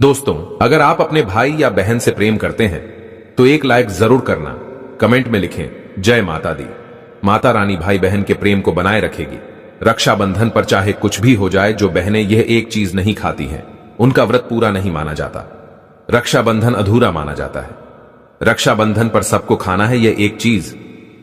दोस्तों, अगर आप अपने भाई या बहन से प्रेम करते हैं तो एक लाइक जरूर करना। कमेंट में लिखें जय माता दी। माता रानी भाई बहन के प्रेम को बनाए रखेगी। रक्षाबंधन पर चाहे कुछ भी हो जाए, जो बहनें यह एक चीज नहीं खाती हैं उनका व्रत पूरा नहीं माना जाता। रक्षाबंधन अधूरा माना जाता है। रक्षाबंधन पर सबको खाना है यह एक चीज,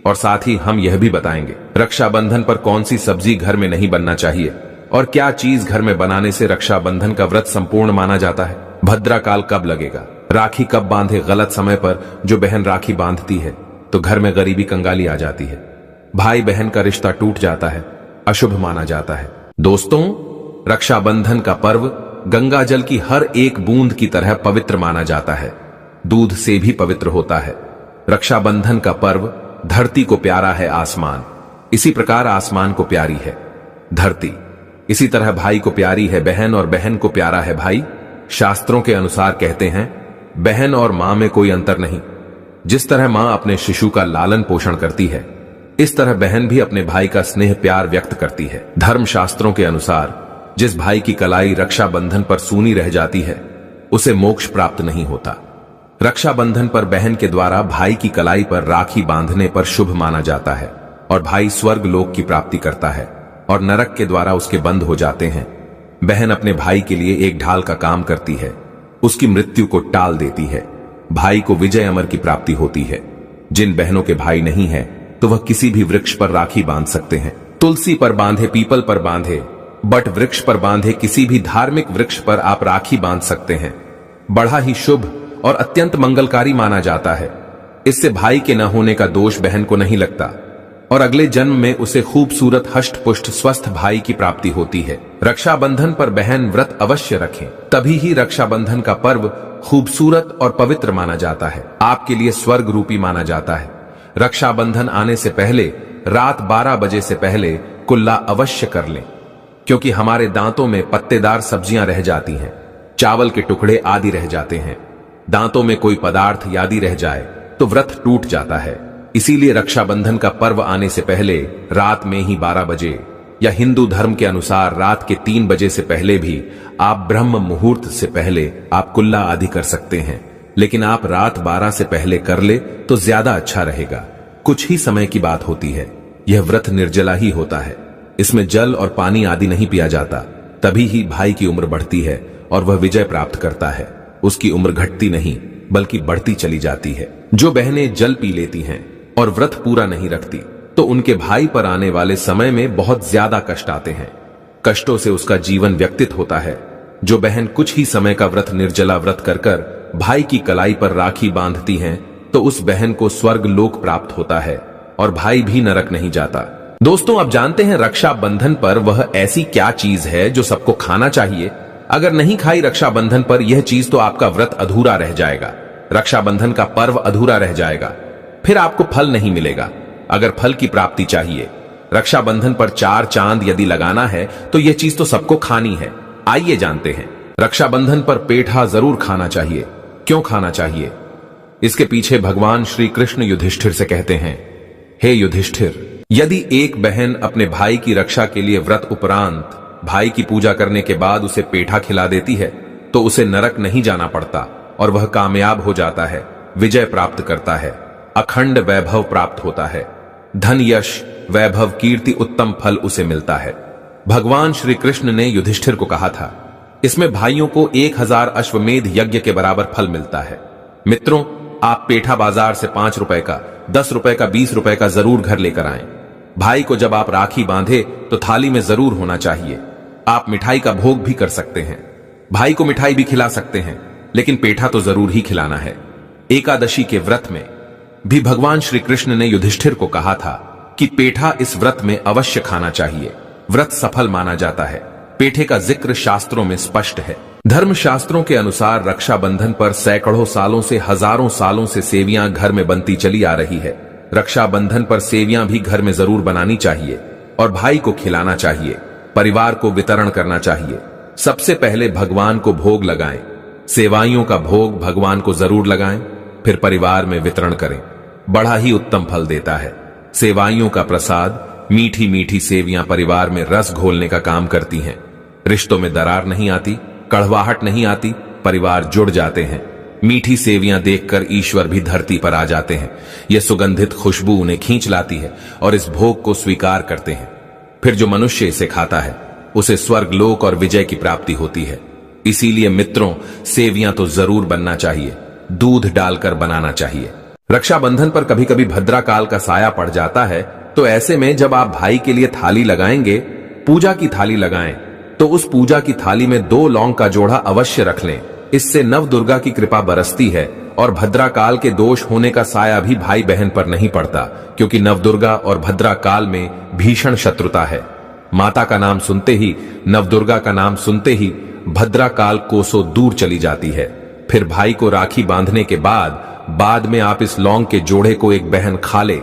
और साथ ही हम यह भी बताएंगे रक्षाबंधन पर कौन सी सब्जी घर में नहीं बनना चाहिए और क्या चीज घर में बनाने से रक्षाबंधन का व्रत संपूर्ण माना जाता है। भद्रा काल कब लगेगा, राखी कब बांधे। गलत समय पर जो बहन राखी बांधती है तो घर में गरीबी कंगाली आ जाती है, भाई बहन का रिश्ता टूट जाता है, अशुभ माना जाता है। दोस्तों, रक्षाबंधन का पर्व गंगा जल की हर एक बूंद की तरह पवित्र माना जाता है, दूध से भी पवित्र होता है। रक्षाबंधन का पर्व धरती को प्यारा है आसमान, इसी प्रकार आसमान को प्यारी है धरती। इसी तरह भाई को प्यारी है बहन और बहन को प्यारा है भाई। शास्त्रों के अनुसार कहते हैं बहन और मां में कोई अंतर नहीं। जिस तरह मां अपने शिशु का लालन पोषण करती है, इस तरह बहन भी अपने भाई का स्नेह प्यार व्यक्त करती है। धर्म शास्त्रों के अनुसार जिस भाई की कलाई रक्षाबंधन पर सूनी रह जाती है उसे मोक्ष प्राप्त नहीं होता। रक्षाबंधन पर बहन के द्वारा भाई की कलाई पर राखी बांधने पर शुभ माना जाता है और भाई स्वर्ग लोक की प्राप्ति करता है और नरक के द्वारा उसके बंद हो जाते हैं। बहन अपने भाई के लिए एक ढाल का काम करती है, उसकी मृत्यु को टाल देती है। भाई को विजय अमर की प्राप्ति होती है। जिन बहनों के भाई नहीं है तो वह किसी भी वृक्ष पर राखी बांध सकते हैं। तुलसी पर बांधे, पीपल पर बांधे, बट वृक्ष पर बांधे, किसी भी धार्मिक वृक्ष पर आप राखी बांध सकते हैं। बड़ा ही शुभ और अत्यंत मंगलकारी माना जाता है। इससे भाई के न होने का दोष बहन को नहीं लगता और अगले जन्म में उसे खूबसूरत हष्ट पुष्ट स्वस्थ भाई की प्राप्ति होती है। रक्षाबंधन पर बहन व्रत अवश्य रखें, तभी ही रक्षाबंधन का पर्व खूबसूरत और पवित्र माना जाता है, आपके लिए स्वर्ग रूपी माना जाता है। रक्षाबंधन आने से पहले रात 12 बजे से पहले कुल्ला अवश्य कर लें, क्योंकि हमारे दांतों में पत्तेदार सब्जियां रह जाती हैं, चावल के टुकड़े आदि रह जाते हैं। दांतों में कोई पदार्थ यदि रह जाए तो व्रत टूट जाता है। इसीलिए रक्षाबंधन का पर्व आने से पहले रात में ही 12 बजे या हिंदू धर्म के अनुसार रात के 3 बजे से पहले भी आप ब्रह्म मुहूर्त से पहले आप कुल्ला आदि कर सकते हैं, लेकिन आप रात 12 से पहले कर ले तो ज्यादा अच्छा रहेगा। कुछ ही समय की बात होती है, यह व्रत निर्जला ही होता है, इसमें जल और पानी आदि नहीं पिया जाता। तभी ही भाई की उम्र बढ़ती है और वह विजय प्राप्त करता है। उसकी उम्र घटती नहीं बल्कि बढ़ती चली जाती है। जो बहनें जल पी लेती हैं और व्रत पूरा नहीं रखती तो उनके भाई पर आने वाले समय में बहुत ज्यादा कष्ट आते हैं। कष्टों से उसका जीवन व्यतीत होता है। जो बहन कुछ ही समय का व्रत निर्जला व्रत कर भाई की कलाई पर राखी बांधती हैं तो उस बहन को स्वर्ग लोक प्राप्त होता है और भाई भी नरक नहीं जाता। दोस्तों, अब जानते हैं रक्षाबंधन पर वह ऐसी क्या चीज है जो सबको खाना चाहिए। अगर नहीं खाई रक्षाबंधन पर यह चीज तो आपका व्रत अधूरा रह जाएगा, रक्षाबंधन का पर्व अधूरा रह जाएगा, फिर आपको फल नहीं मिलेगा। अगर फल की प्राप्ति चाहिए, रक्षाबंधन पर 4 चांद यदि लगाना है तो यह चीज तो सबको खानी है। आइए जानते हैं। रक्षाबंधन पर पेठा जरूर खाना चाहिए। क्यों खाना चाहिए? इसके पीछे भगवान श्री कृष्ण युधिष्ठिर से कहते हैं, हे युधिष्ठिर, यदि एक बहन अपने भाई की रक्षा के लिए व्रत उपरांत भाई की पूजा करने के बाद उसे पेठा खिला देती है तो उसे नरक नहीं जाना पड़ता और वह कामयाब हो जाता है, विजय प्राप्त करता है, अखंड वैभव प्राप्त होता है, धन यश वैभव कीर्ति उत्तम फल उसे मिलता है। भगवान श्री कृष्ण ने युधिष्ठिर को कहा था, इसमें भाइयों को 1000 अश्वमेध यज्ञ के बराबर फल मिलता है। मित्रों, आप पेठा बाजार से 5 रुपए का, 10 रुपए का, 20 रुपए का जरूर घर लेकर आएं। भाई को जब आप राखी बांधे तो थाली में जरूर होना चाहिए। आप मिठाई का भोग भी कर सकते हैं, भाई को मिठाई भी खिला सकते हैं, लेकिन पेठा तो जरूर ही खिलाना है। एकादशी के व्रत में भी भगवान श्री कृष्ण ने युधिष्ठिर को कहा था कि पेठा इस व्रत में अवश्य खाना चाहिए, व्रत सफल माना जाता है। पेठे का जिक्र शास्त्रों में स्पष्ट है। धर्म शास्त्रों के अनुसार रक्षाबंधन पर सैकड़ों सालों से, हजारों सालों से सेवियां घर में बनती चली आ रही है। रक्षाबंधन पर सेवियां भी घर में जरूर बनानी चाहिए और भाई को खिलाना चाहिए, परिवार को वितरण करना चाहिए। सबसे पहले भगवान को भोग लगाएं, सेवाइयों का भोग भगवान को जरूर लगाएं, फिर परिवार में वितरण करें, बड़ा ही उत्तम फल देता है। सेवाइयों का प्रसाद, मीठी मीठी सेवियां परिवार में रस घोलने का काम करती हैं। रिश्तों में दरार नहीं आती, कड़वाहट नहीं आती, परिवार जुड़ जाते हैं। मीठी सेवियां देखकर ईश्वर भी धरती पर आ जाते हैं। यह सुगंधित खुशबू उन्हें खींच लाती है और इस भोग को स्वीकार करते हैं। फिर जो मनुष्य इसे खाता है उसे स्वर्ग लोक और विजय की प्राप्ति होती है। इसीलिए मित्रों, सेवियां तो जरूर बनना चाहिए, दूध डालकर बनाना चाहिए। रक्षाबंधन पर कभी कभी भद्रा काल का साया पड़ जाता है, तो ऐसे में जब आप भाई के लिए थाली लगाएंगे, पूजा की थाली लगाएं, तो उस पूजा की थाली में 2 लौंग का जोड़ा अवश्य रख लें। इससे नव दुर्गा की कृपा बरसती है और भद्रा काल के दोष होने का साया भी भाई बहन पर नहीं पड़ता, क्योंकि नवदुर्गा और भद्रा काल में भीषण शत्रुता है। माता का नाम सुनते ही, नवदुर्गा का नाम सुनते ही भद्रा काल कोसों दूर चली जाती है। फिर भाई को राखी बांधने के बाद में आप इस लौंग के जोड़े को एक बहन खा ले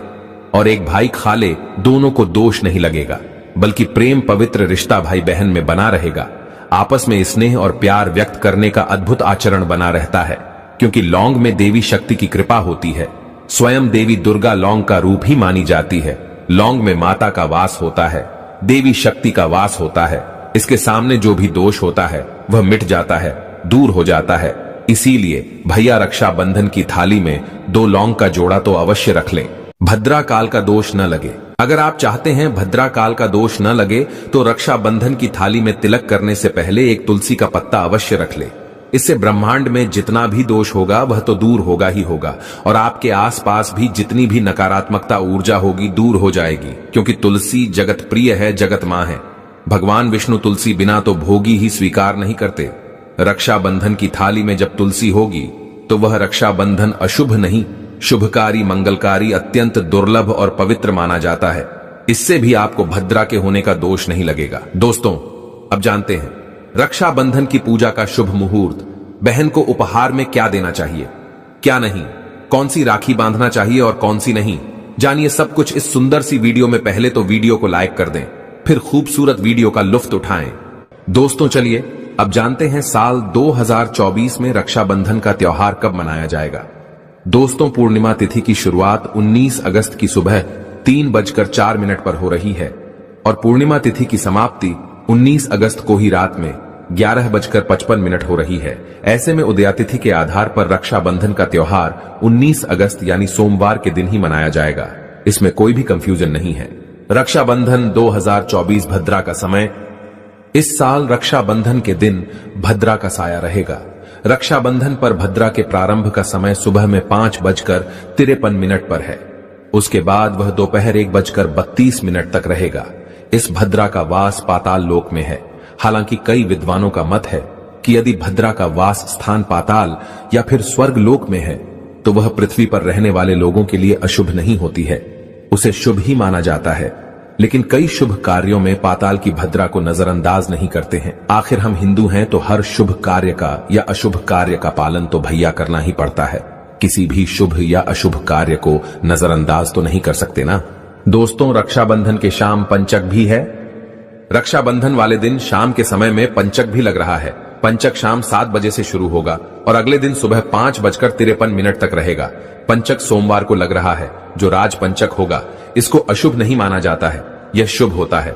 और एक भाई खा ले, दोनों को दोष नहीं लगेगा, बल्कि प्रेम पवित्र रिश्ता भाई बहन में बना रहेगा। आपस में स्नेह और प्यार व्यक्त करने का अद्भुत आचरण बना रहता है, क्योंकि लौंग में देवी शक्ति की कृपा होती है। स्वयं देवी दुर्गा लौंग का रूप ही मानी जाती है। लौंग में माता का वास होता है, देवी शक्ति का वास होता है। इसके सामने जो भी दोष होता है वह मिट जाता है, दूर हो जाता है। इसीलिए भैया रक्षाबंधन की थाली में 2 लौंग का जोड़ा तो अवश्य रख लें, भद्रा काल का दोष न लगे। अगर आप चाहते हैं भद्रा काल का दोष न लगे, तो रक्षाबंधन की थाली में तिलक करने से पहले एक तुलसी का पत्ता अवश्य रख ले। इससे ब्रह्मांड में जितना भी दोष होगा वह तो दूर होगा ही होगा, और आपके आसपास भी जितनी भी नकारात्मकता ऊर्जा होगी दूर हो जाएगी, क्योंकि तुलसी जगत प्रिय है, जगत मां है। भगवान विष्णु तुलसी बिना तो भोगी ही स्वीकार नहीं करते। रक्षाबंधन की थाली में जब तुलसी होगी तो वह रक्षाबंधन अशुभ नहीं, शुभकारी, मंगलकारी, अत्यंत दुर्लभ और पवित्र माना जाता है। इससे भी आपको भद्रा के होने का दोष नहीं लगेगा। दोस्तों, अब जानते हैं रक्षाबंधन की पूजा का शुभ मुहूर्त। बहन को उपहार में क्या देना चाहिए, क्या नहीं, कौन सी राखी बांधना चाहिए और कौन सी नहीं, जानिए सब कुछ इस सुंदर सी वीडियो में। पहले तो वीडियो को लाइक कर दें, फिर खूबसूरत वीडियो का लुत्फ उठाएं। दोस्तों चलिए अब जानते हैं साल 2024 में रक्षाबंधन का त्योहार कब मनाया जाएगा। दोस्तों, पूर्णिमा तिथि की शुरुआत 19 अगस्त की सुबह 3:04 पर हो रही है और पूर्णिमा तिथि की समाप्ति 19 अगस्त को ही रात में 11:55 हो रही है। ऐसे में उदयातिथि के आधार पर रक्षाबंधन का त्योहार 19 अगस्त यानी सोमवार के दिन ही मनाया जाएगा। इसमें कोई भी कंफ्यूजन नहीं है। रक्षाबंधन 2024 भद्रा का समय। इस साल रक्षाबंधन के दिन भद्रा का साया रहेगा। रक्षाबंधन पर भद्रा के प्रारंभ का समय सुबह में 5:53 पर है। उसके बाद वह दोपहर 1:32 तक रहेगा। इस भद्रा का वास पाताल लोक में है। हालांकि कई विद्वानों का मत है कि यदि भद्रा का वास स्थान पाताल या फिर स्वर्ग लोक में है तो वह पृथ्वी पर रहने वाले लोगों के लिए अशुभ नहीं होती है, उसे शुभ ही माना जाता है। लेकिन कई शुभ कार्यों में पाताल की भद्रा को नजरअंदाज नहीं करते हैं। आखिर हम हिंदू हैं तो हर शुभ कार्य का या अशुभ कार्य का पालन तो भैया करना ही पड़ता है। किसी भी शुभ या अशुभ कार्य को नजरअंदाज तो नहीं कर सकते ना। दोस्तों, रक्षाबंधन के शाम पंचक भी है। रक्षाबंधन वाले दिन शाम के समय में पंचक भी लग रहा है। पंचक शाम 7 बजे से शुरू होगा और अगले दिन सुबह 5:53 तक रहेगा। पंचक सोमवार को लग रहा है। जो राज पंचक होगा इसको अशुभ नहीं माना जाता है, यह शुभ होता है।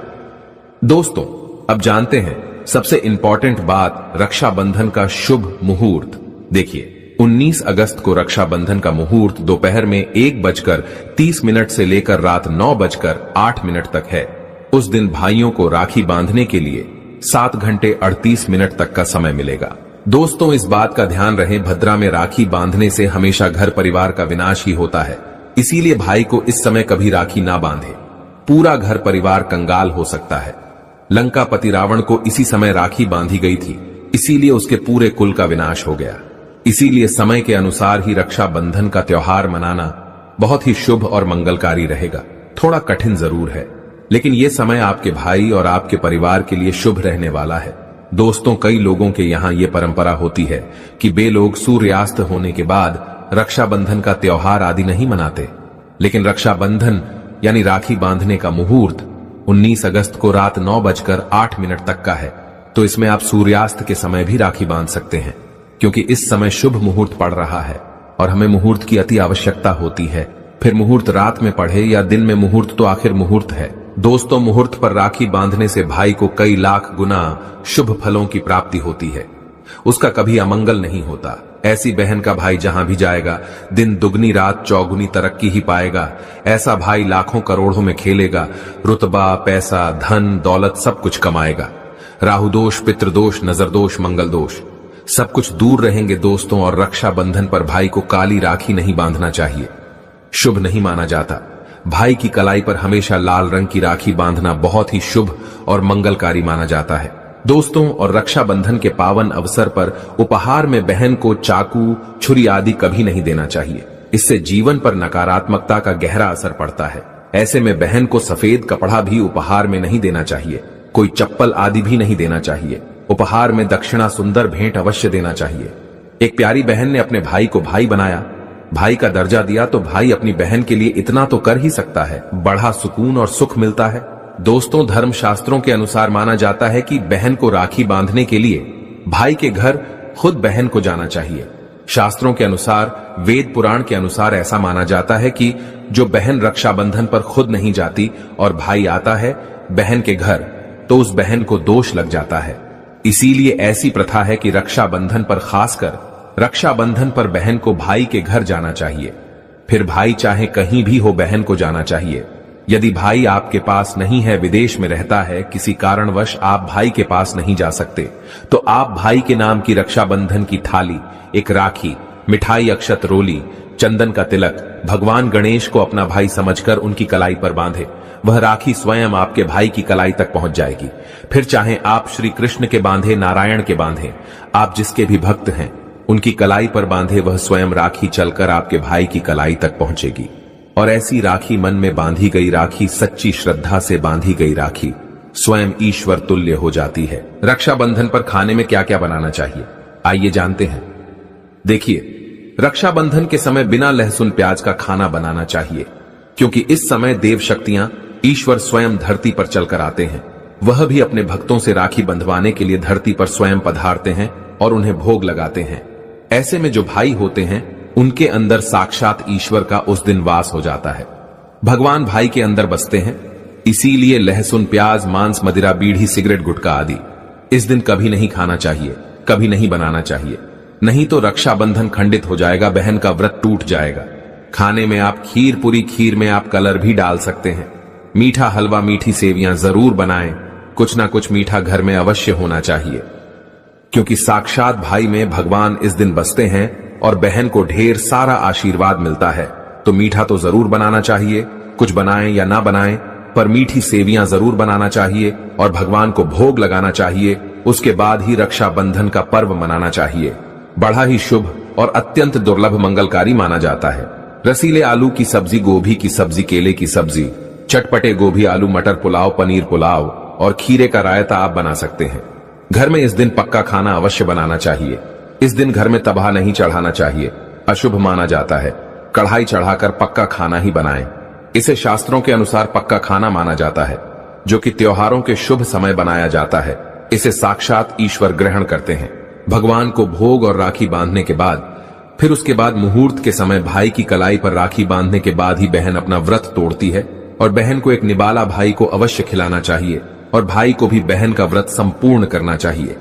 दोस्तों, अब जानते हैं सबसे इंपॉर्टेंट बात, रक्षाबंधन का शुभ मुहूर्त। देखिए, 19 अगस्त को रक्षाबंधन का मुहूर्त दोपहर में 1:30 से लेकर रात 9:08 तक है। उस दिन भाइयों को राखी बांधने के लिए 7 घंटे 38 मिनट तक का समय मिलेगा। दोस्तों, इस बात का ध्यान रहे, भद्रा में राखी बांधने से हमेशा घर परिवार का विनाश ही होता है। इसीलिए भाई को इस समय कभी राखी ना बांधे, पूरा घर परिवार कंगाल हो सकता है। लंकापति रावण को इसी समय राखी बांधी गई थी, इसीलिए उसके पूरे कुल का विनाश हो गया। इसीलिए समय के अनुसार ही रक्षाबंधन का त्योहार मनाना बहुत ही शुभ और मंगलकारी रहेगा। थोड़ा कठिन जरूर है, लेकिन यह समय आपके भाई और आपके परिवार के लिए शुभ रहने वाला है। दोस्तों, कई लोगों के यहाँ ये परंपरा होती है कि वे लोग सूर्यास्त होने के बाद रक्षाबंधन का त्योहार आदि नहीं मनाते, लेकिन रक्षाबंधन यानी राखी बांधने का मुहूर्त 19 अगस्त को रात 9:08 तक का है। तो इसमें आप सूर्यास्त के समय भी राखी बांध सकते हैं, क्योंकि इस समय शुभ मुहूर्त पड़ रहा है और हमें मुहूर्त की अति आवश्यकता होती है। फिर मुहूर्त रात में पढ़े या दिन में, मुहूर्त तो आखिर मुहूर्त है। दोस्तों, मुहूर्त पर राखी बांधने से भाई को कई लाख गुना शुभ फलों की प्राप्ति होती है। उसका कभी अमंगल नहीं होता। ऐसी बहन का भाई जहां भी जाएगा दिन दुगनी रात चौगुनी तरक्की ही पाएगा। ऐसा भाई लाखों करोड़ों में खेलेगा, रुतबा, पैसा, धन, दौलत सब कुछ कमाएगा। राहु दोष, पितृदोष, नजर दोष, मंगल दोष सब कुछ दूर रहेंगे दोस्तों। और रक्षाबंधन पर भाई को काली राखी नहीं बांधना चाहिए, शुभ नहीं माना जाता। भाई की कलाई पर हमेशा लाल रंग की राखी बांधना बहुत ही शुभ और मंगलकारी माना जाता है दोस्तों। और रक्षाबंधन के पावन अवसर पर उपहार में बहन को चाकू, छुरी आदि कभी नहीं देना चाहिए। इससे जीवन पर नकारात्मकता का गहरा असर पड़ता है। ऐसे में बहन को सफेद कपड़ा भी उपहार में नहीं देना चाहिए, कोई चप्पल आदि भी नहीं देना चाहिए। उपहार में दक्षिणा, सुंदर भेंट अवश्य देना चाहिए। एक प्यारी बहन ने अपने भाई को भाई बनाया, भाई का दर्जा दिया, तो भाई अपनी बहन के लिए इतना तो कर ही सकता है, बड़ा सुकून और सुख मिलता है दोस्तों। धर्म शास्त्रों के अनुसार माना जाता है कि बहन को राखी बांधने के लिए भाई के घर खुद बहन को जाना चाहिए। शास्त्रों के अनुसार, वेद पुराण के अनुसार ऐसा माना जाता है कि जो बहन रक्षाबंधन पर खुद नहीं जाती और भाई आता है बहन के घर, तो उस बहन को दोष लग जाता है। इसीलिए ऐसी प्रथा है कि रक्षाबंधन पर, खासकर रक्षाबंधन पर बहन को भाई के घर जाना चाहिए। फिर भाई चाहे कहीं भी हो, बहन को जाना चाहिए। यदि भाई आपके पास नहीं है, विदेश में रहता है, किसी कारणवश आप भाई के पास नहीं जा सकते, तो आप भाई के नाम की रक्षाबंधन की थाली, एक राखी, मिठाई, अक्षत, रोली, चंदन का तिलक भगवान गणेश को अपना भाई समझकर उनकी कलाई पर बांधे। वह राखी स्वयं आपके भाई की कलाई तक पहुंच जाएगी। फिर चाहे आप श्री कृष्ण के बांधे, नारायण के बांधे, आप जिसके भी भक्त हैं उनकी कलाई पर बांधे, वह स्वयं राखी चलकर आपके भाई की कलाई तक पहुंचेगी। और ऐसी राखी, मन में बांधी गई राखी, सच्ची श्रद्धा से बांधी गई राखी स्वयं ईश्वर तुल्य हो जाती है। रक्षाबंधन पर खाने में क्या क्या बनाना चाहिए, आइए जानते हैं। देखिए, रक्षाबंधन के समय बिना लहसुन प्याज का खाना बनाना चाहिए, क्योंकि इस समय देव शक्तियां, ईश्वर स्वयं धरती पर चलकर आते हैं। वह भी अपने भक्तों से राखी बंधवाने के लिए धरती पर स्वयं पधारते हैं और उन्हें भोग लगाते हैं। ऐसे में जो भाई होते हैं उनके अंदर साक्षात ईश्वर का उस दिन वास हो जाता है। भगवान भाई के अंदर बसते हैं। इसीलिए लहसुन, प्याज, मांस, मदिरा, बीड़ी, सिगरेट, गुटखा आदि इस दिन कभी नहीं खाना चाहिए, कभी नहीं बनाना चाहिए। नहीं तो रक्षाबंधन खंडित हो जाएगा, बहन का व्रत टूट जाएगा। खाने में आप खीर पूरी, खीर में आप कलर भी डाल सकते हैं। मीठा हलवा, मीठी सेवियां जरूर बनाएं। कुछ ना कुछ मीठा घर में अवश्य होना चाहिए, क्योंकि साक्षात भाई में भगवान इस दिन बसते हैं और बहन को ढेर सारा आशीर्वाद मिलता है। तो मीठा तो जरूर बनाना चाहिए, कुछ बनाएं या ना बनाएं, पर मीठी सेवियां जरूर बनाना चाहिए और भगवान को भोग लगाना चाहिए। उसके बाद ही रक्षाबंधन का पर्व मनाना चाहिए। बड़ा ही शुभ और अत्यंत दुर्लभ मंगलकारी माना जाता है। रसीले आलू की सब्जी, गोभी की सब्जी, केले की सब्जी, चटपटे गोभी, आलू मटर पुलाव, पनीर पुलाव और खीरे का रायता आप बना सकते हैं। घर में इस दिन पक्का खाना अवश्य बनाना चाहिए। इस दिन घर में तबाह नहीं चढ़ाना चाहिए, अशुभ माना जाता है। कढ़ाई चढ़ाकर पक्का खाना ही बनाएं। इसे शास्त्रों के अनुसार पक्का खाना माना जाता है, जो कि त्योहारों के शुभ समय बनाया जाता है। इसे साक्षात ईश्वर ग्रहण करते हैं। भगवान को भोग और राखी बांधने के बाद, फिर उसके बाद मुहूर्त के समय भाई की कलाई पर राखी बांधने के बाद ही बहन अपना व्रत तोड़ती है। और बहन को एक निबाला भाई को अवश्य खिलाना चाहिए और भाई को भी बहन का व्रत संपूर्ण करना चाहिए।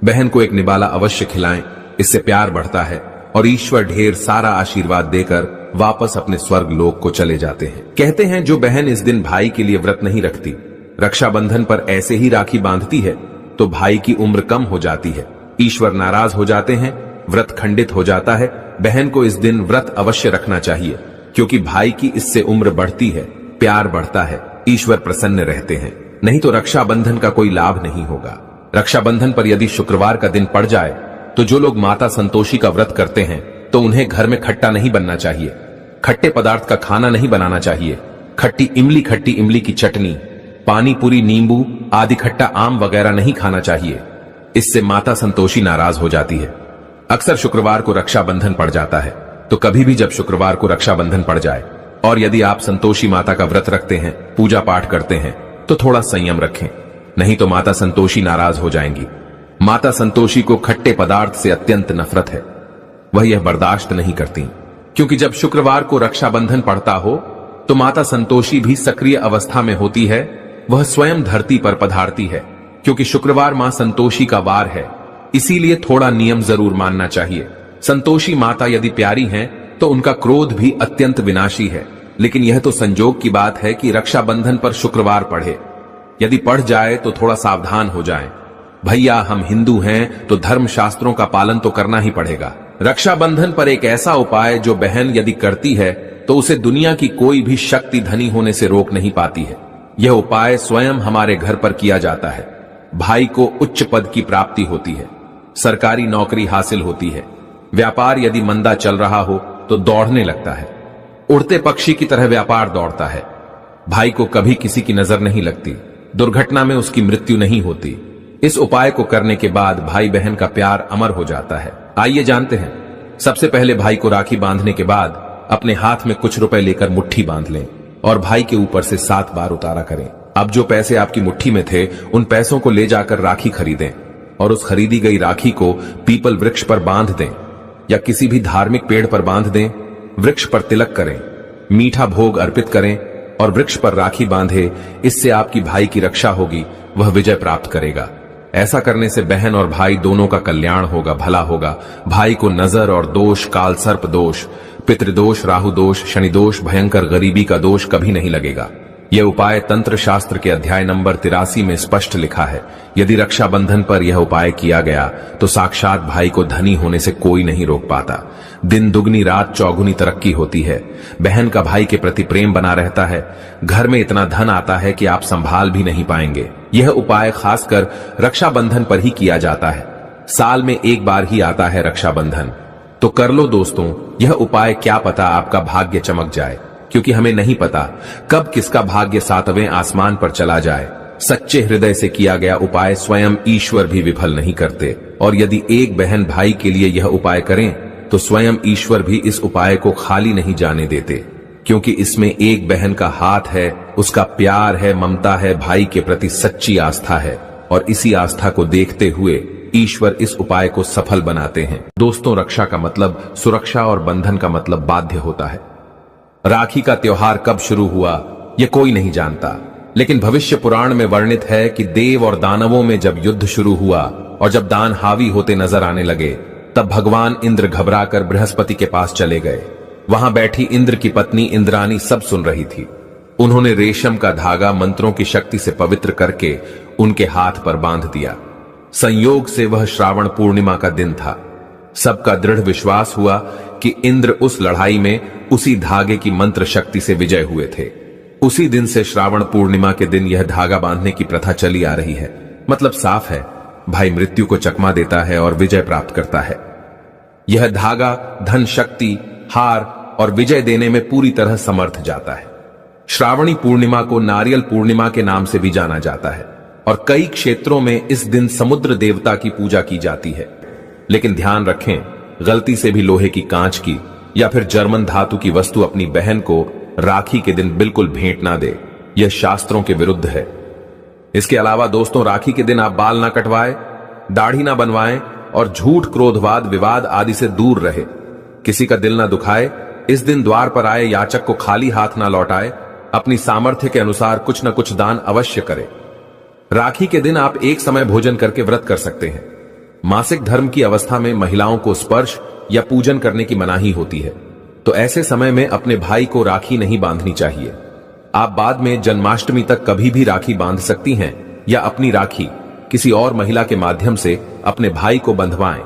बहन को एक निबाला अवश्य खिलाएं, इससे प्यार बढ़ता है और ईश्वर ढेर सारा आशीर्वाद देकर वापस अपने स्वर्ग लोक को चले जाते हैं। कहते हैं जो बहन इस दिन भाई के लिए व्रत नहीं रखती, रक्षाबंधन पर ऐसे ही राखी बांधती है, तो भाई की उम्र कम हो जाती है, ईश्वर नाराज हो जाते हैं, व्रत खंडित हो जाता है। बहन को इस दिन व्रत अवश्य रखना चाहिए, क्योंकि भाई की इससे उम्र बढ़ती है, प्यार बढ़ता है, ईश्वर प्रसन्न रहते हैं। नहीं तो रक्षाबंधन का कोई लाभ नहीं होगा। रक्षाबंधन पर यदि शुक्रवार का दिन पड़ जाए तो जो लोग माता संतोषी का व्रत करते हैं तो उन्हें घर में खट्टा नहीं बनना चाहिए, खट्टे पदार्थ का खाना नहीं बनाना चाहिए। खट्टी इमली की चटनी, पानी पूरी, नींबू आदि खट्टा आम वगैरह नहीं खाना चाहिए। इससे माता संतोषी नाराज हो जाती है। अक्सर शुक्रवार को रक्षाबंधन पड़ जाता है, तो कभी भी जब शुक्रवार को रक्षाबंधन पड़ जाए और यदि आप संतोषी माता का व्रत रखते हैं, पूजा पाठ करते हैं, तो थोड़ा संयम रखें, नहीं तो माता संतोषी नाराज हो जाएंगी। माता संतोषी को खट्टे पदार्थ से अत्यंत नफरत है, वह यह बर्दाश्त नहीं करती, क्योंकि जब शुक्रवार को रक्षाबंधन पड़ता हो तो माता संतोषी भी सक्रिय अवस्था में होती है। वह स्वयं धरती पर पधारती है, क्योंकि शुक्रवार मां संतोषी का वार है। इसीलिए थोड़ा नियम जरूर मानना चाहिए। संतोषी माता यदि प्यारी हैं तो उनका क्रोध भी अत्यंत विनाशी है, लेकिन यह तो संजोग की बात है कि रक्षाबंधन पर शुक्रवार पढ़े। यदि पढ़ जाए तो थोड़ा सावधान हो जाएं। भैया हम हिंदू हैं तो धर्म शास्त्रों का पालन तो करना ही पड़ेगा। रक्षाबंधन पर एक ऐसा उपाय जो बहन यदि करती है तो उसे दुनिया की कोई भी शक्ति धनी होने से रोक नहीं पाती है। यह उपाय स्वयं हमारे घर पर किया जाता है। भाई को उच्च पद की प्राप्ति होती है, सरकारी नौकरी हासिल होती है, व्यापार यदि मंदा चल रहा हो तो दौड़ने लगता है, उड़ते पक्षी की तरह व्यापार दौड़ता है। भाई को कभी किसी की नजर नहीं लगती, दुर्घटना में उसकी मृत्यु नहीं होती। इस उपाय को करने के बाद भाई बहन का प्यार अमर हो जाता है। आइए जानते हैं। सबसे पहले भाई को राखी बांधने के बाद अपने हाथ में कुछ रुपए लेकर मुट्ठी बांध लें और भाई के ऊपर से 7 बार उतारा करें। अब जो पैसे आपकी मुट्ठी में थे उन पैसों को ले जाकर राखी खरीदें और उस खरीदी गई राखी को पीपल वृक्ष पर बांध दें या किसी भी धार्मिक पेड़ पर बांध दें। वृक्ष पर तिलक करें, मीठा भोग अर्पित करें और वृक्ष पर राखी बांधे। इससे आपकी भाई की रक्षा होगी, वह विजय प्राप्त करेगा। ऐसा करने से बहन और भाई दोनों का कल्याण होगा, भला होगा। भाई को नजर और दोष, काल सर्प दोष, पितृदोष, राहु दोष, शनि दोष, भयंकर गरीबी का दोष कभी नहीं लगेगा। यह उपाय तंत्र शास्त्र के अध्याय नंबर 83 में स्पष्ट लिखा है। यदि रक्षाबंधन पर यह उपाय किया गया तो साक्षात भाई को धनी होने से कोई नहीं रोक पाता। दिन दुगनी रात चौगुनी तरक्की होती है। बहन का भाई के प्रति प्रेम बना रहता है। घर में इतना धन आता है कि आप संभाल भी नहीं पाएंगे। यह उपाय खासकर रक्षाबंधन पर ही किया जाता है। साल में एक बार ही आता है रक्षाबंधन, तो कर लो दोस्तों यह उपाय। क्या पता आपका भाग्य चमक जाए, क्योंकि हमें नहीं पता कब किसका भाग्य 7वें आसमान पर चला जाए। सच्चे हृदय से किया गया उपाय स्वयं ईश्वर भी विफल नहीं करते। और यदि एक बहन भाई के लिए यह उपाय करें तो स्वयं ईश्वर भी इस उपाय को खाली नहीं जाने देते, क्योंकि इसमें एक बहन का हाथ है, उसका प्यार है, ममता है, भाई के प्रति सच्ची आस्था है। और इसी आस्था को देखते हुए ईश्वर इस उपाय को सफल बनाते हैं। दोस्तों, रक्षा का मतलब सुरक्षा और बंधन का मतलब बाध्य होता है। राखी का त्योहार कब शुरू हुआ यह कोई नहीं जानता, लेकिन भविष्य पुराण में वर्णित है कि देव और दानवों में जब युद्ध शुरू हुआ और जब दान हावी होते नजर आने लगे, तब भगवान इंद्र घबराकर बृहस्पति के पास चले गए। वहां बैठी इंद्र की पत्नी इंद्राणी सब सुन रही थी। उन्होंने रेशम का धागा मंत्रों की शक्ति से पवित्र करके उनके हाथ पर बांध दिया। संयोग से वह श्रावण पूर्णिमा का दिन था। सबका दृढ़ विश्वास हुआ कि इंद्र उस लड़ाई में उसी धागे की मंत्र शक्ति से विजय हुए थे। उसी दिन से श्रावण पूर्णिमा के दिन यह धागा बांधने की प्रथा चली आ रही है। मतलब साफ है, भाई मृत्यु को चकमा देता है और विजय प्राप्त करता है। यह धागा धन, शक्ति, हार और विजय देने में पूरी तरह समर्थ जाता है। श्रावणी पूर्णिमा को नारियल पूर्णिमा के नाम से भी जाना जाता है और कई क्षेत्रों में इस दिन समुद्र देवता की पूजा की जाती है। लेकिन ध्यान रखें, गलती से भी लोहे की, कांच की या फिर जर्मन धातु की वस्तु अपनी बहन को राखी के दिन बिल्कुल भेंट ना दे। यह शास्त्रों के विरुद्ध है। इसके अलावा दोस्तों, राखी के दिन आप बाल ना कटवाएं, दाढ़ी ना बनवाएं और झूठ, क्रोधवाद, विवाद आदि से दूर रहे। किसी का दिल ना दुखाए। इस दिन द्वार पर आए याचक को खाली हाथ ना लौटाए। अपनी सामर्थ्य के अनुसार कुछ न कुछ दान अवश्य करें। राखी के दिन आप एक समय भोजन करके व्रत कर सकते हैं। मासिक धर्म की अवस्था में महिलाओं को स्पर्श या पूजन करने की मनाही होती है, तो ऐसे समय में अपने भाई को राखी नहीं बांधनी चाहिए। आप बाद में जन्माष्टमी तक कभी भी राखी बांध सकती हैं या अपनी राखी किसी और महिला के माध्यम से अपने भाई को बंधवाएं।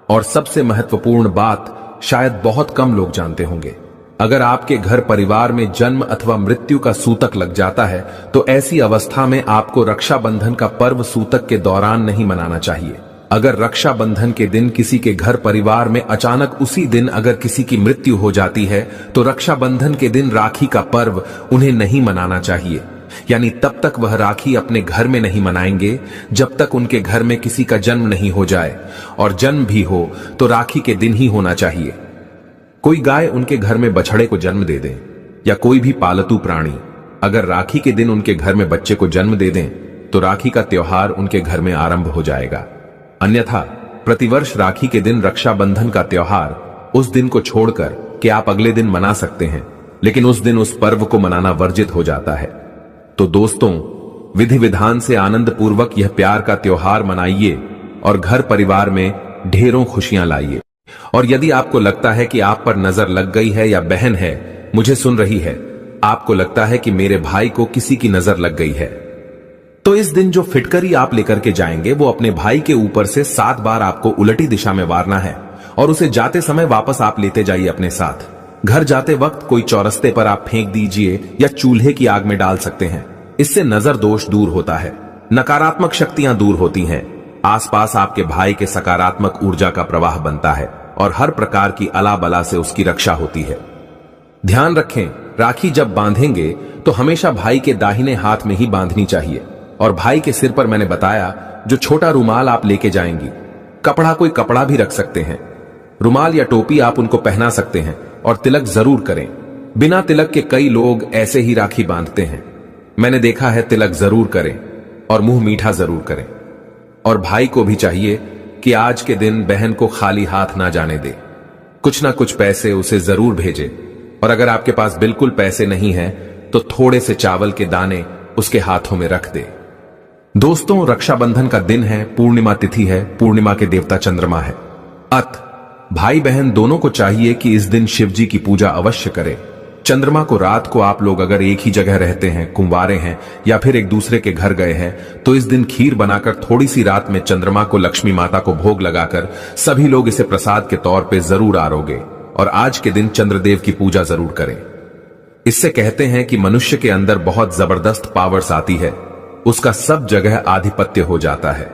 और सबसे महत्वपूर्ण बात शायद बहुत कम लोग जानते होंगे, अगर आपके घर परिवार में जन्म अथवा मृत्यु का सूतक लग जाता है तो ऐसी अवस्था में आपको रक्षाबंधन का पर्व सूतक के दौरान नहीं मनाना चाहिए। अगर रक्षाबंधन के दिन किसी के घर परिवार में अचानक उसी दिन अगर किसी की मृत्यु हो जाती है तो रक्षाबंधन के दिन राखी का पर्व उन्हें नहीं मनाना चाहिए। यानी तब तक वह राखी अपने घर में नहीं मनाएंगे जब तक उनके घर में किसी का जन्म नहीं हो जाए, और जन्म भी हो तो राखी के दिन ही होना चाहिए। कोई गाय उनके घर में बछड़े को जन्म दे दें या कोई भी पालतू प्राणी अगर राखी के दिन उनके घर में बच्चे को जन्म दे दें तो राखी का त्योहार उनके घर में आरंभ हो जाएगा। अन्यथा प्रतिवर्ष राखी के दिन रक्षाबंधन का त्योहार उस दिन को छोड़कर कि आप अगले दिन मना सकते हैं, लेकिन उस दिन उस पर्व को मनाना वर्जित हो जाता है। तो दोस्तों, विधि विधान से आनंद पूर्वक यह प्यार का त्योहार मनाइए और घर परिवार में ढेरों खुशियां लाइए। और यदि आपको लगता है कि आप पर नजर लग गई है या बहन है मुझे सुन रही है, आपको लगता है कि मेरे भाई को किसी की नजर लग गई है, तो इस दिन जो फिटकरी आप लेकर के जाएंगे वो अपने भाई के ऊपर से 7 बार आपको उलटी दिशा में वारना है और उसे जाते समय वापस आप लेते जाइए अपने साथ। घर जाते वक्त कोई चौरस्ते पर आप फेंक दीजिए या चूल्हे की आग में डाल सकते हैं। इससे नजर दोष दूर होता है, नकारात्मक शक्तियां दूर होती हैं, आसपास आपके भाई के सकारात्मक ऊर्जा का प्रवाह बनता है और हर प्रकार की अला बला से उसकी रक्षा होती है। ध्यान रखें, राखी जब बांधेंगे तो हमेशा भाई के दाहिने हाथ में ही बांधनी चाहिए और भाई के सिर पर मैंने बताया जो छोटा रुमाल आप लेके जाएंगी, कपड़ा कोई कपड़ा भी रख सकते हैं, रुमाल या टोपी आप उनको पहना सकते हैं और तिलक जरूर करें। बिना तिलक के कई लोग ऐसे ही राखी बांधते हैं, मैंने देखा है। तिलक जरूर करें और मुंह मीठा जरूर करें। और भाई को भी चाहिए कि आज के दिन बहन को खाली हाथ ना जाने दे, कुछ ना कुछ पैसे उसे जरूर भेजे। और अगर आपके पास बिल्कुल पैसे नहीं है तो थोड़े से चावल के दाने उसके हाथों में रख दे। दोस्तों, रक्षाबंधन का दिन है, पूर्णिमा तिथि है, पूर्णिमा के देवता चंद्रमा है। भाई बहन दोनों को चाहिए कि इस दिन शिव जी की पूजा अवश्य करें। चंद्रमा को रात को आप लोग अगर एक ही जगह रहते हैं, कुंवारे हैं या फिर एक दूसरे के घर गए हैं, तो इस दिन खीर बनाकर थोड़ी सी रात में चंद्रमा को लक्ष्मी माता को भोग लगाकर सभी लोग इसे प्रसाद के तौर पे जरूर आरोगे और आज के दिन चंद्रदेव की पूजा जरूर करें। इससे कहते हैं कि मनुष्य के अंदर बहुत जबरदस्त पावर्स आती है, उसका सब जगह आधिपत्य हो जाता है।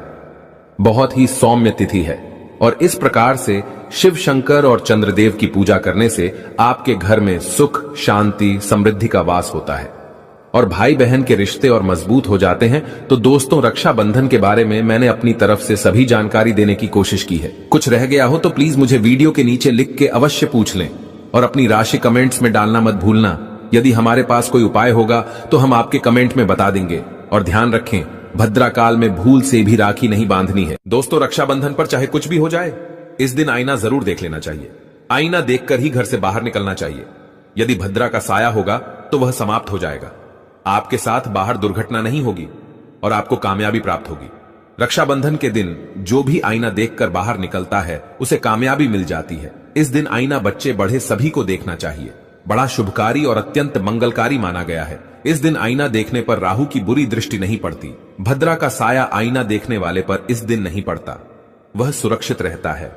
बहुत ही सौम्य तिथि है और इस प्रकार से शिव शंकर और चंद्रदेव की पूजा करने से आपके घर में सुख, शांति, समृद्धि का वास होता है और भाई बहन के रिश्ते और मजबूत हो जाते हैं। तो दोस्तों, रक्षाबंधन के बारे में मैंने अपनी तरफ से सभी जानकारी देने की कोशिश की है। कुछ रह गया हो तो प्लीज मुझे वीडियो के नीचे लिख के अवश्य पूछ लें और अपनी राशि कमेंट्स में डालना मत भूलना। यदि हमारे पास कोई उपाय होगा तो हम आपके कमेंट में बता देंगे। और ध्यान रखें, भद्रा काल में भूल से भी राखी नहीं बांधनी है। दोस्तों, रक्षाबंधन पर चाहे कुछ भी हो जाए, इस दिन आईना जरूर देख लेना चाहिए। आईना देखकर ही घर से बाहर निकलना चाहिए। यदि भद्रा का साया होगा तो वह समाप्त हो जाएगा, आपके साथ बाहर दुर्घटना नहीं होगी और आपको कामयाबी प्राप्त होगी। रक्षाबंधन के दिन जो भी आईना देखकर बाहर निकलता है उसे कामयाबी मिल जाती है। इस दिन आईना बच्चे बड़े सभी को देखना चाहिए, बड़ा शुभकारी और अत्यंत मंगलकारी माना गया है। इस दिन आईना देखने पर राहु की बुरी दृष्टि नहीं पड़ती। भद्रा का साया आईना देखने वाले पर इस दिन नहीं पड़ता, वह सुरक्षित रहता है।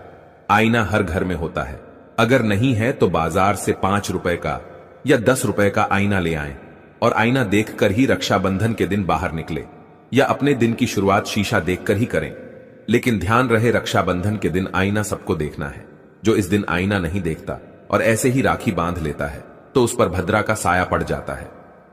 आईना हर घर में होता है, अगर नहीं है तो बाजार से 5 रुपए का या 10 रुपए का आईना ले आएं और आईना देखकर ही रक्षाबंधन के दिन बाहर निकले या अपने दिन की शुरुआत शीशा देखकर ही करें। लेकिन ध्यान रहे, रक्षाबंधन के दिन आईना सबको देखना है। जो इस दिन आईना नहीं देखता और ऐसे ही राखी बांध लेता है तो उस पर भद्रा का साया पड़ जाता है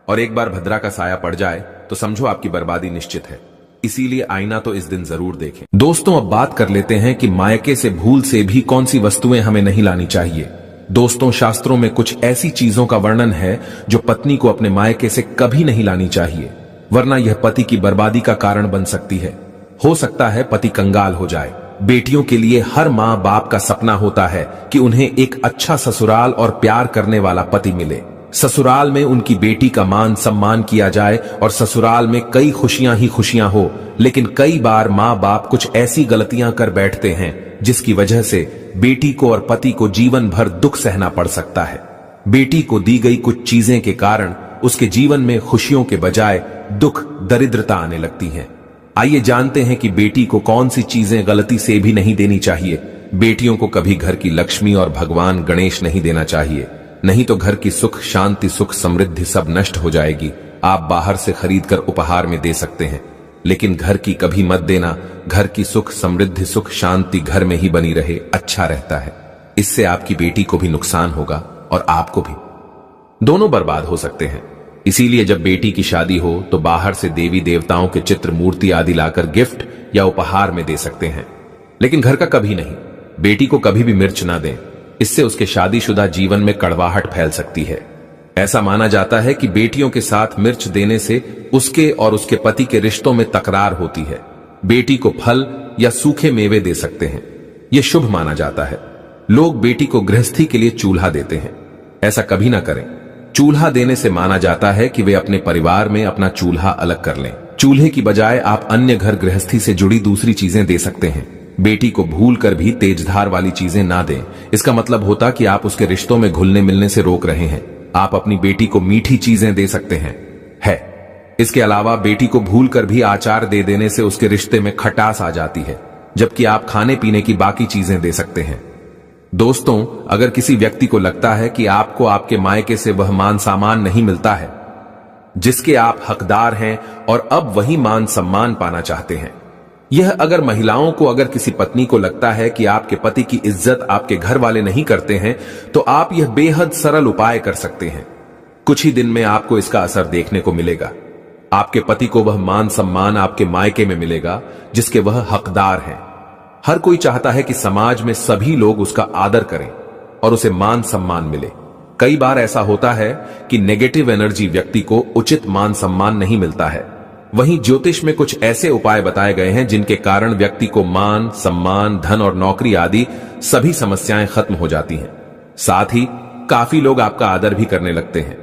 और एक बार भद्रा का साया पड़ जाए तो समझो आपकी बर्बादी निश्चित है। इसीलिए आईना तो इस दिन जरूर देखें। दोस्तों, अब बात कर लेते हैं कि मायके से भूल से भी कौन सी वस्तुएं हमें नहीं लानी चाहिए। दोस्तों, शास्त्रों में कुछ ऐसी चीजों का वर्णन है जो पत्नी को अपने मायके से कभी नहीं लानी चाहिए, वरना यह पति की बर्बादी का कारण बन सकती है। हो सकता है पति कंगाल हो जाए। बेटियों के लिए हर माँ बाप का सपना होता है कि उन्हें एक अच्छा ससुराल और प्यार करने वाला पति मिले। ससुराल में उनकी बेटी का मान सम्मान किया जाए और ससुराल में कई खुशियां ही खुशियां हो। लेकिन कई बार माँ बाप कुछ ऐसी गलतियां कर बैठते हैं जिसकी वजह से बेटी को और पति को जीवन भर दुख सहना पड़ सकता है। बेटी को दी गई कुछ चीजें के कारण उसके जीवन में खुशियों के बजाय दुख, दरिद्रता आने लगती है। आइए जानते हैं कि बेटी को कौन सी चीजें गलती से भी नहीं देनी चाहिए। बेटियों को कभी घर की लक्ष्मी और भगवान गणेश नहीं देना चाहिए, नहीं तो घर की सुख, शांति, सुख, समृद्धि सब नष्ट हो जाएगी। आप बाहर से खरीदकर उपहार में दे सकते हैं, लेकिन घर की कभी मत देना। घर की सुख, समृद्धि, सुख, शांति घर में ही बनी रहे, अच्छा रहता है। इससे आपकी बेटी को भी नुकसान होगा और आपको भी, दोनों बर्बाद हो सकते हैं। इसीलिए जब बेटी की शादी हो तो बाहर से देवी देवताओं के चित्र, मूर्ति आदि लाकर गिफ्ट या उपहार में दे सकते हैं, लेकिन घर का कभी नहीं। बेटी को कभी भी मिर्च ना दें, इससे उसके शादीशुदा जीवन में कड़वाहट फैल सकती है। ऐसा माना जाता है कि बेटियों के साथ मिर्च देने से उसके और उसके पति के रिश्तों में तकरार होती है। बेटी को फल या सूखे मेवे दे सकते हैं, यह शुभ माना जाता है। लोग बेटी को गृहस्थी के लिए चूल्हा देते हैं, ऐसा कभी ना करें। चूल्हा देने से माना जाता है कि वे अपने परिवार में अपना चूल्हा अलग कर लें। चूल्हे की बजाय आप अन्य घर गृहस्थी से जुड़ी दूसरी चीजें दे सकते हैं। बेटी को भूल कर भी तेजधार वाली चीजें ना दें। इसका मतलब होता कि आप उसके रिश्तों में घुलने मिलने से रोक रहे हैं। आप अपनी बेटी को मीठी चीजें दे सकते हैं। इसके अलावा बेटी को भूल कर भी आचार दे देने से उसके रिश्ते में खटास आ जाती है, जबकि आप खाने पीने की बाकी चीजें दे सकते हैं। दोस्तों, अगर किसी व्यक्ति को लगता है कि आपको आपके मायके से वह मान सम्मान नहीं मिलता है जिसके आप हकदार हैं और अब वही मान सम्मान पाना चाहते हैं, यह अगर महिलाओं को, अगर किसी पत्नी को लगता है कि आपके पति की इज्जत आपके घर वाले नहीं करते हैं, तो आप यह बेहद सरल उपाय कर सकते हैं। कुछ ही दिन में आपको इसका असर देखने को मिलेगा। आपके पति को वह मान सम्मान आपके मायके में मिलेगा जिसके वह हकदार हैं। हर कोई चाहता है कि समाज में सभी लोग उसका आदर करें और उसे मान सम्मान मिले। कई बार ऐसा होता है कि नेगेटिव एनर्जी व्यक्ति को उचित मान सम्मान नहीं मिलता है। वहीं ज्योतिष में कुछ ऐसे उपाय बताए गए हैं जिनके कारण व्यक्ति को मान सम्मान, धन और नौकरी आदि सभी समस्याएं खत्म हो जाती हैं। साथ ही काफी लोग आपका आदर भी करने लगते हैं।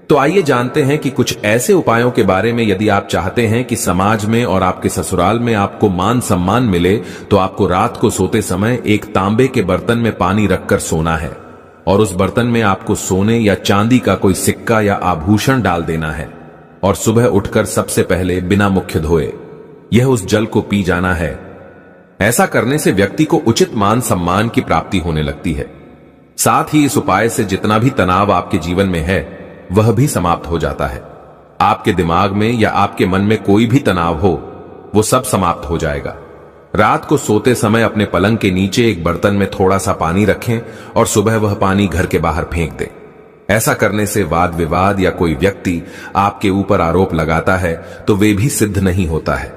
तो आइए जानते हैं कि कुछ ऐसे उपायों के बारे में। यदि आप चाहते हैं कि समाज में और आपके ससुराल में आपको मान सम्मान मिले, तो आपको रात को सोते समय एक तांबे के बर्तन में पानी रखकर सोना है और उस बर्तन में आपको सोने या चांदी का कोई सिक्का या आभूषण डाल देना है और सुबह उठकर सबसे पहले बिना मुख धोए यह उस जल को पी जाना है। ऐसा करने से व्यक्ति को उचित मान सम्मान की प्राप्ति होने लगती है। साथ ही इस उपाय से जितना भी तनाव आपके जीवन में है वह भी समाप्त हो जाता है। आपके दिमाग में या आपके मन में कोई भी तनाव हो, वो सब समाप्त हो जाएगा। रात को सोते समय अपने पलंग के नीचे एक बर्तन में थोड़ा सा पानी रखें और सुबह वह पानी घर के बाहर फेंक दें। ऐसा करने से वाद विवाद या कोई व्यक्ति आपके ऊपर आरोप लगाता है तो वे भी सिद्ध नहीं होता है।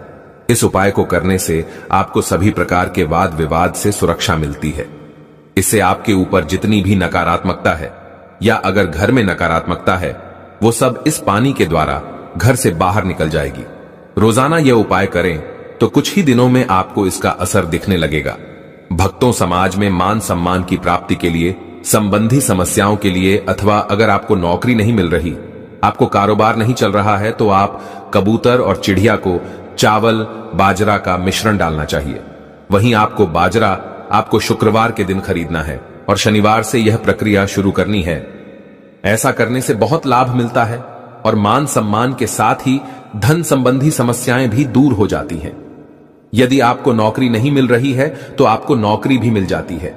इस उपाय को करने से आपको सभी प्रकार के वाद विवाद से सुरक्षा मिलती है। इससे आपके ऊपर जितनी भी नकारात्मकता है या अगर घर में नकारात्मकता है, वो सब इस पानी के द्वारा घर से बाहर निकल जाएगी। रोजाना यह उपाय करें तो कुछ ही दिनों में आपको इसका असर दिखने लगेगा। भक्तों, समाज में मान सम्मान की प्राप्ति के लिए, संबंधी समस्याओं के लिए, अथवा अगर आपको नौकरी नहीं मिल रही, आपको कारोबार नहीं चल रहा है, तो आप कबूतर और चिड़िया को चावल बाजरा का मिश्रण डालना चाहिए। वहीं आपको बाजरा आपको शुक्रवार के दिन खरीदना है और शनिवार से यह प्रक्रिया शुरू करनी है। ऐसा करने से बहुत लाभ मिलता है और मान सम्मान के साथ ही धन संबंधी समस्याएं भी दूर हो जाती हैं। यदि आपको नौकरी नहीं मिल रही है तो आपको नौकरी भी मिल जाती है।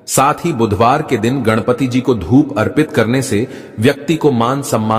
साथ ही बुधवार के दिन गणपति जी को धूप अर्पित करने से व्यक्ति को मान सम्मान